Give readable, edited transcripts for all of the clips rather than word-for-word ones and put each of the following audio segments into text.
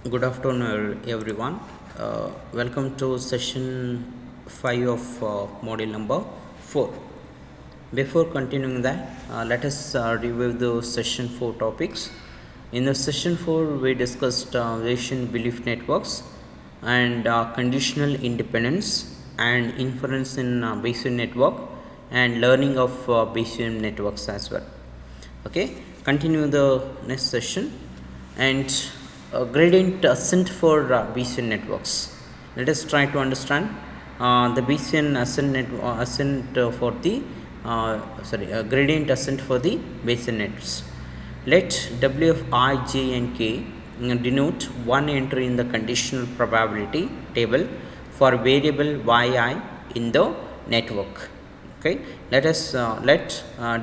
Good afternoon, everyone. Welcome to session 5 of module number 4. Before continuing that, let us review the session 4 topics. In the session 4, we discussed Bayesian belief networks and conditional independence and inference in Bayesian network and learning of Bayesian networks as well. Okay, continue the next session and gradient ascent for Bayesian networks. Let us try to understand the Bayesian ascent for the gradient ascent for the Bayesian nets. Let W of I, J, and K denote one entry in the conditional probability table for variable yi in the network. Okay, let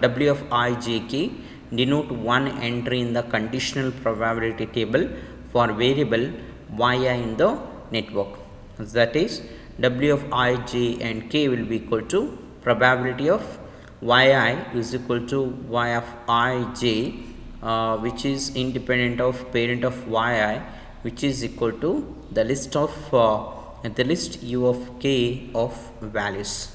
W of I, J, K denote one entry in the conditional probability table for variable yi in the network. That is, W of I, J, and K will be equal to probability of yi is equal to y of I, J, which is independent of parent of yi, which is equal to the list u of k of values.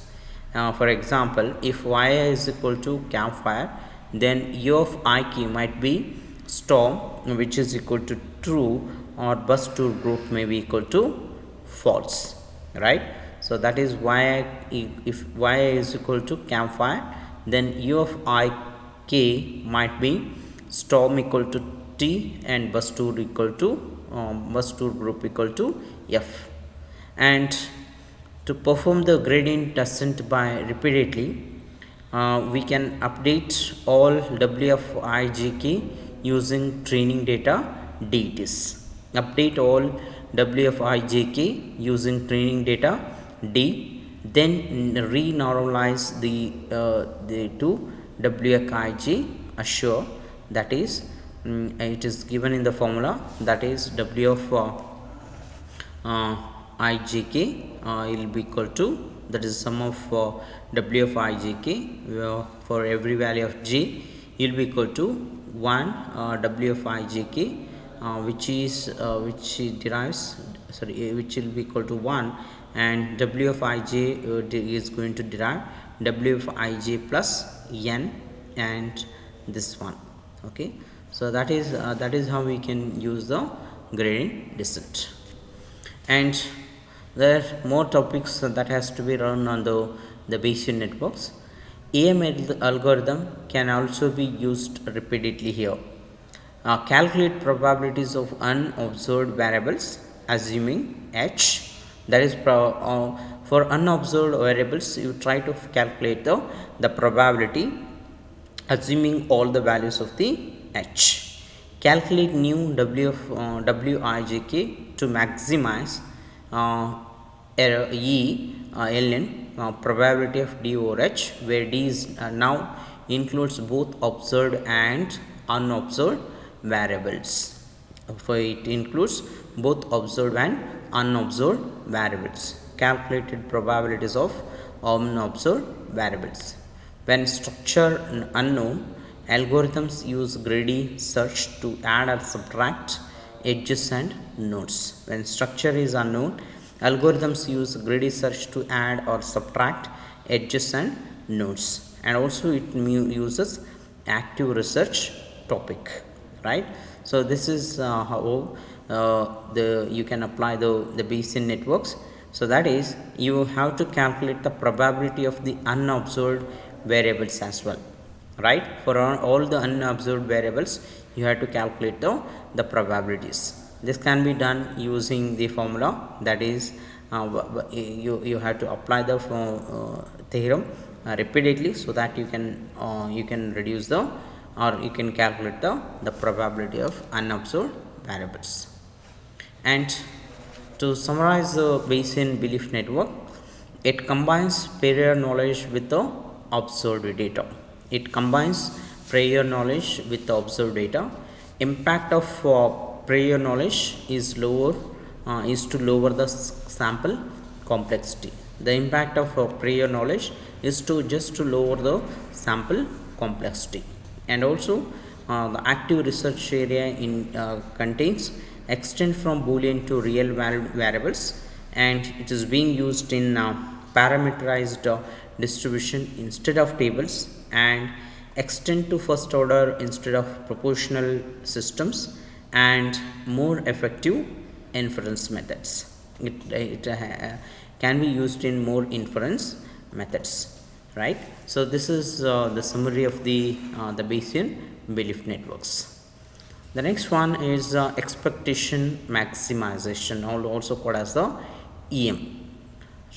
For example, if yi is equal to campfire, then u of ik might be storm, which is equal to true, or bus tour group may be equal to false, right? So that is why if y is equal to campfire, then u of ik might be storm equal to t and bus tour group equal to f. And to perform the gradient ascent by repeatedly, we can update all W of I, J, K using training data DTs. Update all W of I, J, K using training data D, then renormalize the two W of I, J, assure, that is it is given in the formula, that is W of ijk will be equal to, that is sum of W of ijk for every value of j will be equal to 1 W of ijk, which will be equal to 1, and W of ij is going to derive W of ij plus n and this one. Okay, so that is how we can use the gradient descent. And there are more topics that has to be run on the Bayesian networks. AM algorithm can also be used repeatedly here. Calculate probabilities of unobserved variables assuming h, that is for unobserved variables you try to calculate the probability assuming all the values of the h. Calculate new Wij to maximize ln probability of d over h, where d is now includes both observed and unobserved variables. For it includes both observed and unobserved variables. Calculated probabilities of unobserved variables. When structure unknown, algorithms use greedy search to add or subtract edges and nodes. When structure is unknown, algorithms use greedy search to add or subtract edges and nodes. And also it uses active research topic, right? So this is how you can apply the Bayesian networks. So that is, you have to calculate the probability of the unobserved variables as well, right? For all the unobserved variables you have to calculate the probabilities. This can be done using the formula, that is you have to apply the theorem repeatedly, so that you can reduce or you can calculate the probability of unobserved variables. And to summarize the Bayesian belief network, it combines prior knowledge with the observed data. It combines prior knowledge with the observed data. Impact of prior knowledge is to lower the sample complexity. The impact of prior knowledge is to lower the sample complexity. And also the active research area contains extend from boolean to real variables, and it is being used in parameterized distribution instead of tables, and extend to first order instead of proportional systems, and more effective inference methods. It can be used in more inference methods, right? So this is the summary of the Bayesian belief networks. The next one is expectation maximization, also called as the EM.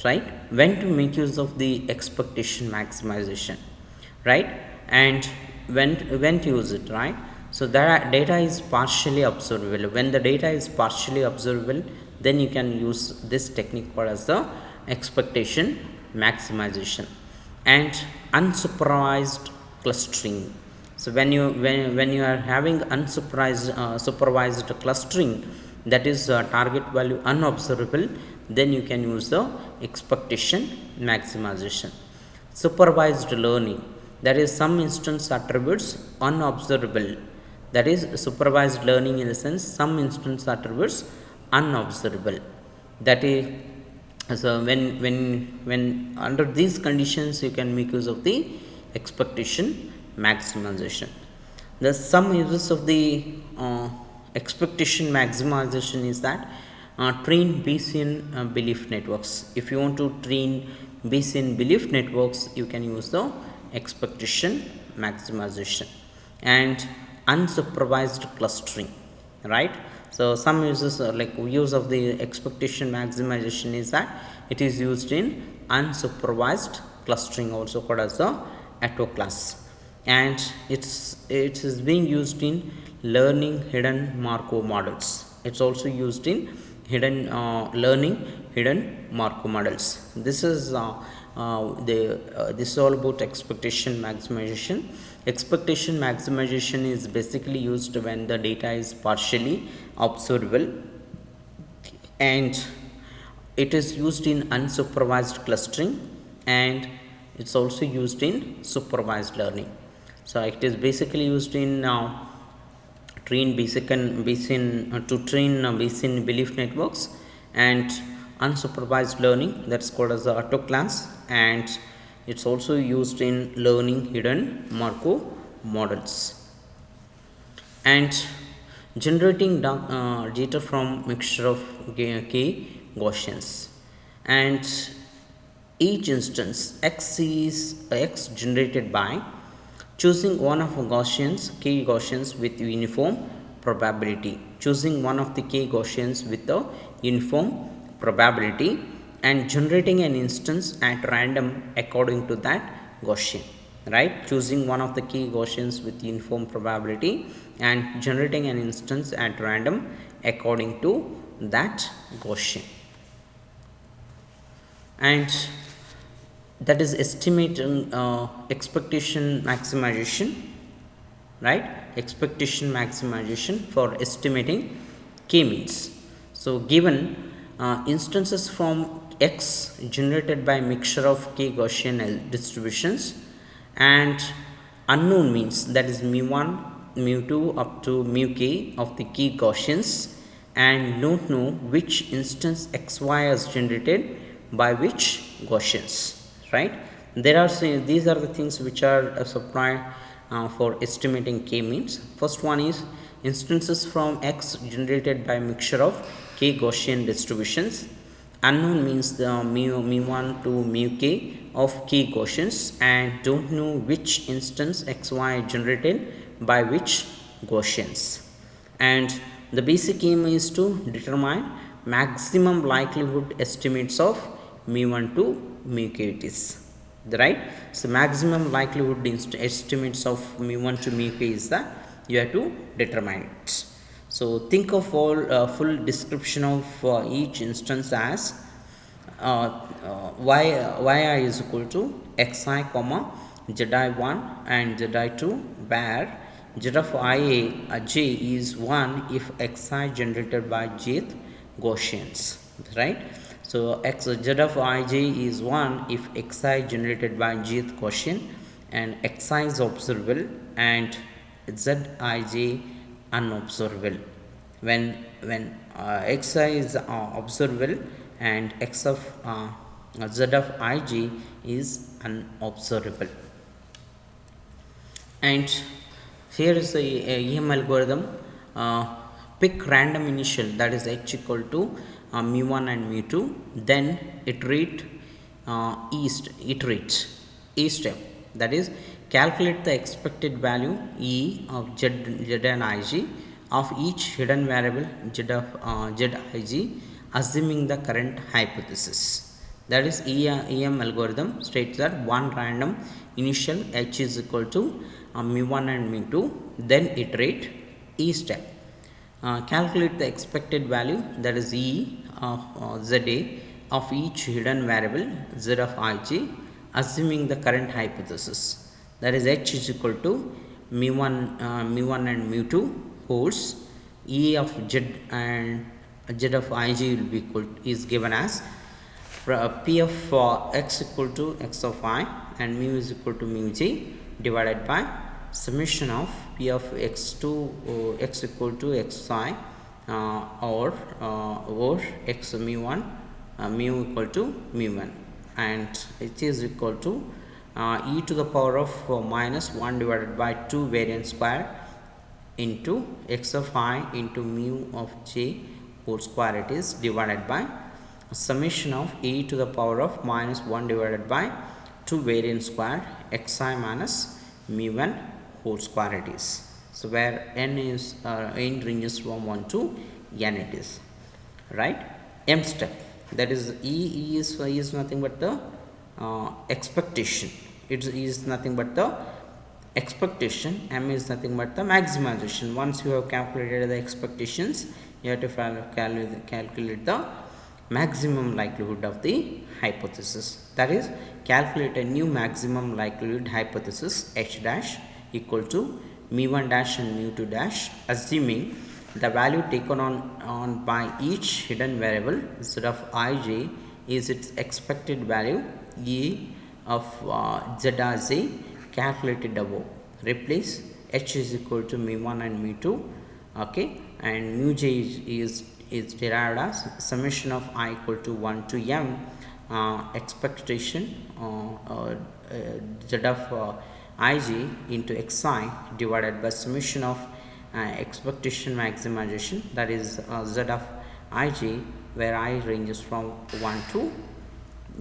Right? When to make use of the expectation maximization, right? And when to use it, right? So that data is partially observable. When the data is partially observable, then you can use this technique called as the expectation maximization. And unsupervised clustering. So when you are having unsupervised supervised clustering, that is target value unobservable, then you can use the expectation maximization. Supervised learning, that is some instance attributes unobservable, that is supervised learning in the sense some instance attributes unobservable. That is, so when under these conditions you can make use of the expectation maximization. The some uses of the expectation maximization is that train Bayesian belief networks. If you want to train Bayesian belief networks, you can use the expectation maximization. And unsupervised clustering, right? So some uses like use of the expectation maximization is that it is used in unsupervised clustering, also called as the ATO class, and it is being used in learning hidden Markov models. It's also used in hidden learning hidden Markov models. This is this is all about expectation maximization. Expectation maximization is basically used when the data is partially observable, and it is used in unsupervised clustering, and it's also used in supervised learning. So it is basically used in train Bayesian to train Bayesian belief networks, and unsupervised learning, that's called as the ATO class, and it's also used in learning hidden Markov models. And generating data from mixture of k Gaussians, and each instance x is x generated by choosing one of Gaussians, k Gaussians with uniform probability, choosing one of the k Gaussians with the uniform probability, and generating an instance at random according to that Gaussian, right? Choosing one of the k Gaussians with uniform probability and generating an instance at random according to that Gaussian. And that is estimating expectation maximization, right? Expectation maximization for estimating k-means. So given instances from x generated by mixture of k Gaussian distributions, and unknown means, that is mu1, mu2 up to mu k of the k Gaussians, and don't know which instance xy is generated by which Gaussians, right? There are these are the things which are supplied for estimating k-means. First one is instances from x generated by mixture of k Gaussian distributions. Unknown means the mu1 to mu k of k Gaussians, and don't know which instance xy generated by which Gaussians. And the basic aim is to determine maximum likelihood estimates of mu1 to mu k it is, right? So maximum likelihood estimates of mu1 to mu k is that you have to determine it. So think of all full description of each instance as yi is equal to xi comma zi1 and zi2, where z of ia j is 1 if xi generated by jth Gaussians, right? So z of ij is 1 if xi generated by jth Gaussian, and xi is observable and zij unobservable, when xi is observable and x of z of ig is unobservable. And here is the EM algorithm. Pick random initial, that is h equal to mu1 and mu2, then iterate each step, that is calculate the expected value e of z and ig of each hidden variable z of zig, assuming the current hypothesis. That is EM algorithm states that one random initial h is equal to mu1 and mu2, then iterate each step. Calculate the expected value, that is e of za of each hidden variable z of ig, assuming the current hypothesis, that is h is equal to mu1 and mu2 holds e of z and z of ig will be equal is given as p of x equal to x of I and mu is equal to mu j divided by summation of p of x2 x equal to xi or x mu1 mu equal to mu1, and it is equal to e to the power of minus 1 divided by 2 variance square into x of I into mu of j whole square, it is divided by summation of e to the power of minus 1 divided by 2 variance square xi minus mu1 whole square, it is. So where n is n ranges from 1 to n, it is right. M step, that is e is nothing but the expectation, it is nothing but the expectation. M is nothing but the maximization. Once you have calculated the expectations, you have to calculate the maximum likelihood of the hypothesis, that is calculate a new maximum likelihood hypothesis h dash equal to mu1 dash and mu2 dash, assuming the value taken on by each hidden variable z of ij is its expected value e of zj calculated above. Replace h is equal to mu1 and mu2, okay, and mu j is derived as summation of I equal to 1 to m expectation z of ig into xi divided by summation of expectation maximization, that is z of ig where I ranges from 1 to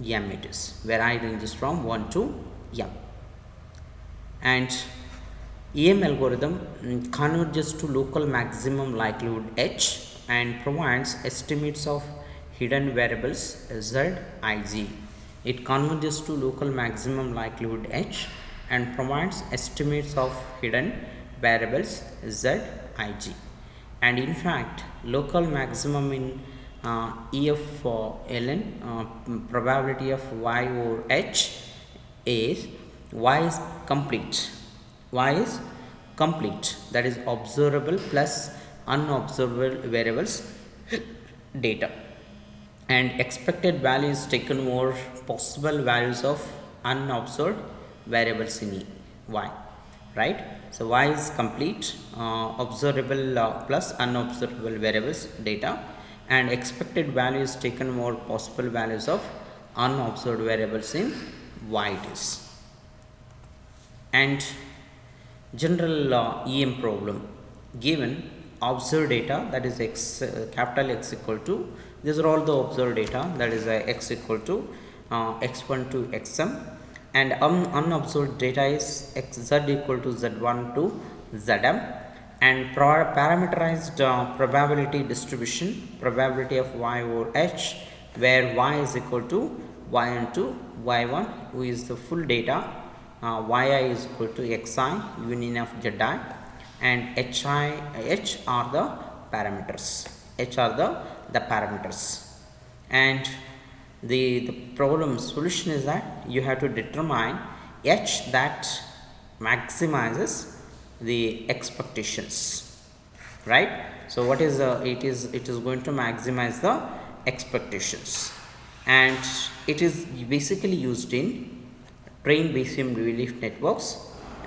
m, it is where I ranges from 1 to m. And EM algorithm converges to local maximum likelihood h and provides estimates of hidden variables z, ig. It converges to local maximum likelihood h and provides estimates of hidden variables z, ig. And in fact, local maximum in E of ln probability of y over h is y is complete. Y is complete, that is observable plus unobservable variables data, and expected value is taken over possible values of unobserved variables in y, right. So y is complete, observable plus unobservable variables data, and expected value is taken over possible values of unobserved variables in y, it is. And general EM problem, given observed data, that is x capital X equal to, these are all the observed data, that is x equal to x1 to xm, and unobserved data is z equal to z1 to zm, and parameterized probability distribution, probability of y over h, where y is equal to y1 to y1, who is the full data, yi is equal to xi union of zi, and h are the parameters, and the problem solution is that you have to determine h that maximizes the expectations, right. So what is it is going to maximize the expectations, and it is basically used in trained Bayesian relief networks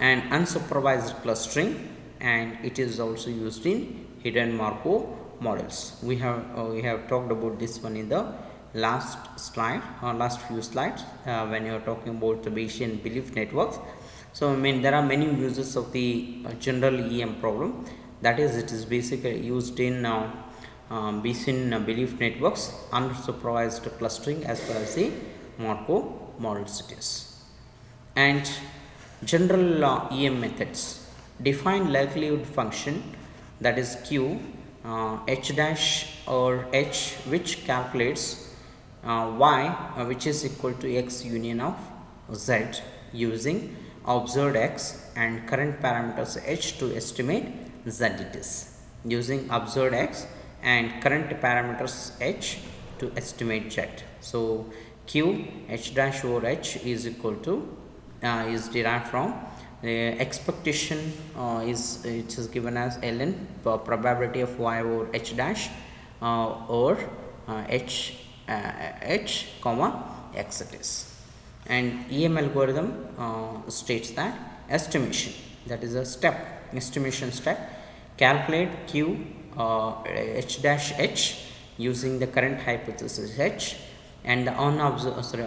and unsupervised clustering, and it is also used in hidden Markov models. We have talked about this one in the last slide or last few slides when you are talking about the Bayesian belief networks. So I mean there are many uses of the general EM problem, that is it is basically used in Bayesian belief networks, unsupervised clustering as per as the Markov models it is. And general EM methods define likelihood function, that is Q h dash or h, which calculates y which is equal to x union of z using observed x and current parameters h to estimate z it is, using observed x and current parameters h to estimate z. So Q h dash over h is equal to is derived from expectation it is given as ln probability of y over h dash or h comma x it is. And EM algorithm states that estimation, that is a step, estimation step, calculate Q h dash h using the current hypothesis h and the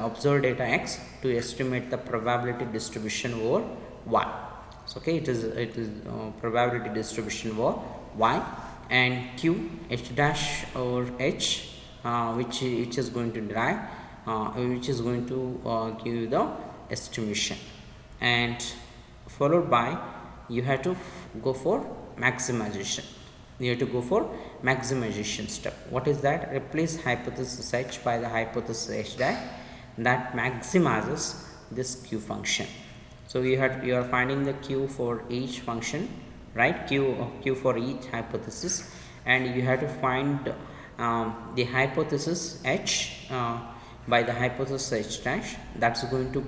observed data x to estimate the probability distribution over y. So okay, it is probability distribution over y, and Q h dash over h which is going to derive which is going to give the estimation, and followed by you have to go for maximization. You have to go for maximization step. What is that? Replace hypothesis h by the hypothesis h dash that maximizes this Q function. So you are finding the Q for each function, right? Q for each hypothesis, and you have to find the hypothesis h by the hypothesis h dash that's going to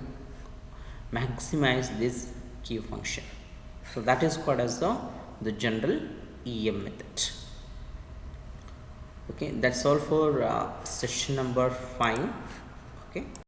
maximize this Q function. So that is called as the general EM method. Okay, that's all for session number 5. Okay.